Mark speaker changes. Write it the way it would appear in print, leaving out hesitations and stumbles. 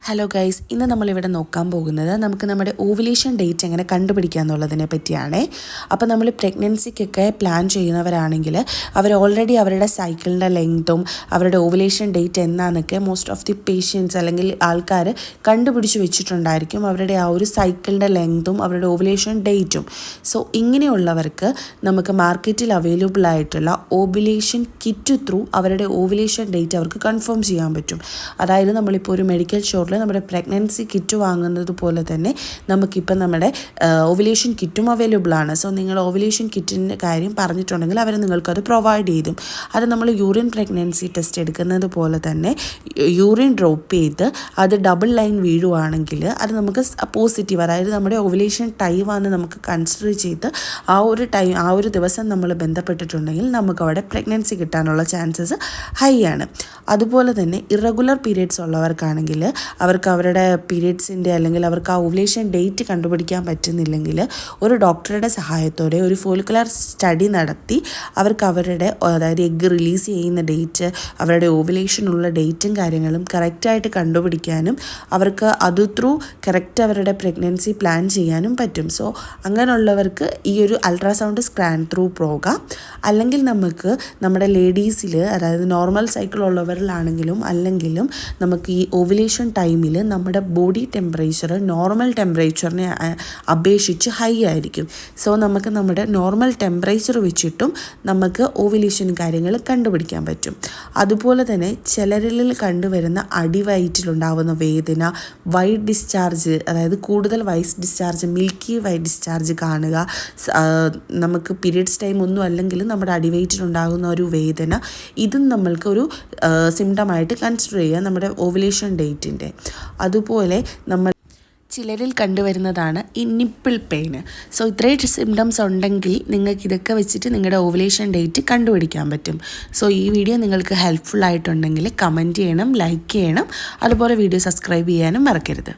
Speaker 1: Hello guys, ഇന്ന് നമ്മളിവിടെ നോക്കാൻ പോകുന്നത് നമുക്ക് നമ്മുടെ ഓവുലേഷൻ ഡേറ്റ് എങ്ങനെ കണ്ടുപിടിക്കുക എന്നുള്ളതിനെ പറ്റിയാണ്. അപ്പോൾ നമ്മൾ പ്രഗ്നൻസിക്കൊക്കെ പ്ലാൻ ചെയ്യുന്നവരാണെങ്കിൽ അവർ ഓൾറെഡി അവരുടെ സൈക്കിളിൻ്റെ ലെങ്ത്തും അവരുടെ ഓവുലേഷൻ ഡേറ്റ് എന്നാന്നൊക്കെ മോസ്റ്റ് ഓഫ് ദി പേഷ്യൻസ് അല്ലെങ്കിൽ ആൾക്കാർ കണ്ടുപിടിച്ച് വെച്ചിട്ടുണ്ടായിരിക്കും, അവരുടെ ആ ഒരു സൈക്കിളിൻ്റെ ലെങ്ത്തും അവരുടെ ഓവുലേഷൻ ഡേറ്റും. സോ ഇങ്ങനെയുള്ളവർക്ക് നമുക്ക് മാർക്കറ്റിൽ അവൈലബിൾ ആയിട്ടുള്ള ഓവുലേഷൻ കിറ്റ് ത്രൂ അവരുടെ ഓവുലേഷൻ ഡേറ്റ് അവർക്ക് കൺഫേം ചെയ്യാൻ പറ്റും. അതായത് നമ്മളിപ്പോൾ ഒരു മെഡിക്കൽ സ്റ്റോറിൽ നമ്മുടെ പ്രഗ്നൻസി കിറ്റ് വാങ്ങുന്നത് പോലെ തന്നെ നമുക്കിപ്പം നമ്മുടെ ഓവുലേഷൻ കിറ്റും അവൈലബിൾ ആണ്. സോ നിങ്ങൾ ഓവുലേഷൻ കിറ്റിൻ്റെ കാര്യം പറഞ്ഞിട്ടുണ്ടെങ്കിൽ അവർ നിങ്ങൾക്കത് പ്രൊവൈഡ് ചെയ്തും. അത് നമ്മൾ യൂറിൻ പ്രഗ്നൻസി ടെസ്റ്റ് എടുക്കുന്നത് പോലെ തന്നെ യൂറിൻ ഡ്രോപ്പ് ചെയ്ത് അത് ഡബിൾ ലൈൻ വീഴുവാണെങ്കിൽ അത് നമുക്ക് പോസിറ്റീവ്, അതായത് നമ്മുടെ ഓവുലേഷൻ ടൈമാണ് നമുക്ക് കൺസിഡർ ചെയ്ത് ആ ഒരു ദിവസം നമ്മൾ ബന്ധപ്പെട്ടിട്ടുണ്ടെങ്കിൽ നമുക്ക് അവിടെ പ്രഗ്നൻസി കിട്ടാനുള്ള ചാൻസസ് ഹൈ ആണ്. അതുപോലെ തന്നെ ഇറഗുലർ പീരിയഡ്സ് ഉള്ളവർക്കാണെങ്കിൽ അവർക്ക് അവരുടെ പീരിയഡ്സിൻ്റെ അല്ലെങ്കിൽ അവർക്ക് ആ ഓവുലേഷൻ ഡേറ്റ് കണ്ടുപിടിക്കാൻ പറ്റുന്നില്ലെങ്കിൽ ഒരു ഡോക്ടറുടെ സഹായത്തോടെ ഒരു ഫോളിക്കുലർ സ്റ്റഡി നടത്തി അവർക്ക് അവരുടെ അതായത് എഗ്ഗ് റിലീസ് ചെയ്യുന്ന ഡേറ്റ്, അവരുടെ ഓവുലേഷനുള്ള ഡേറ്റും കാര്യങ്ങളും കറക്റ്റായിട്ട് കണ്ടുപിടിക്കാനും അവർക്ക് അത് ത്രൂ കറക്റ്റ് അവരുടെ പ്രഗ്നൻസി പ്ലാൻ ചെയ്യാനും പറ്റും. സോ അങ്ങനെയുള്ളവർക്ക് ഈ ഒരു അൾട്രാസൗണ്ട് സ്കാൻ ത്രൂ പോകാം. അല്ലെങ്കിൽ നമുക്ക് നമ്മുടെ ലേഡീസിൽ, അതായത് നോർമൽ സൈക്കിൾ ഉള്ളവരിലാണെങ്കിലും അല്ലെങ്കിലും നമുക്ക് ഈ ഓവുലേഷൻ ടൈമിൽ നമ്മുടെ ബോഡി ടെമ്പറേച്ചർ നോർമൽ ടെമ്പറേച്ചറിനെ അപേക്ഷിച്ച് ഹൈ ആയിരിക്കും. സോ നമുക്ക് നമ്മുടെ നോർമൽ ടെമ്പറേച്ചർ വെച്ചിട്ടും നമുക്ക് ഓവുലേഷൻ കാര്യങ്ങൾ കണ്ടുപിടിക്കാൻ പറ്റും. അതുപോലെ തന്നെ ചിലരിൽ കണ്ടുവരുന്ന അടിവയറ്റിലുണ്ടാവുന്ന വേദന, വൈറ്റ് ഡിസ്ചാർജ്, അതായത് കൂടുതൽ white discharge, milky white discharge കാണുക, നമുക്ക് പീരിയഡ്സ് ടൈം ഒന്നും അല്ലെങ്കിലും നമ്മുടെ അടിവയറ്റിലുണ്ടാകുന്ന ഒരു വേദന, ഇതും നമ്മൾക്ക് ഒരു സിംറ്റമായിട്ട് കൺസിഡർ ചെയ്യുക നമ്മുടെ ഓവുലേഷൻ ഡേറ്റിൻ്റെ. അതുപോലെ നമ്മൾ ചിലരിൽ കണ്ടുവരുന്നതാണ് ഈ നിപ്പിൾ പെയിൻ. സോ ഇത്രയും സിംറ്റംസ് ഉണ്ടെങ്കിൽ നിങ്ങൾക്ക് ഇതൊക്കെ വെച്ചിട്ട് നിങ്ങളുടെ ഓവുലേഷൻ ഡേറ്റ് കണ്ടുപിടിക്കാൻ പറ്റും. സോ ഈ വീഡിയോ നിങ്ങൾക്ക് ഹെൽപ്ഫുൾ ആയിട്ടുണ്ടെങ്കിൽ കമൻറ്റ് ചെയ്യണം, ലൈക്ക് ചെയ്യണം, അതുപോലെ വീഡിയോ സബ്സ്ക്രൈബ് ചെയ്യാനും മറക്കരുത്.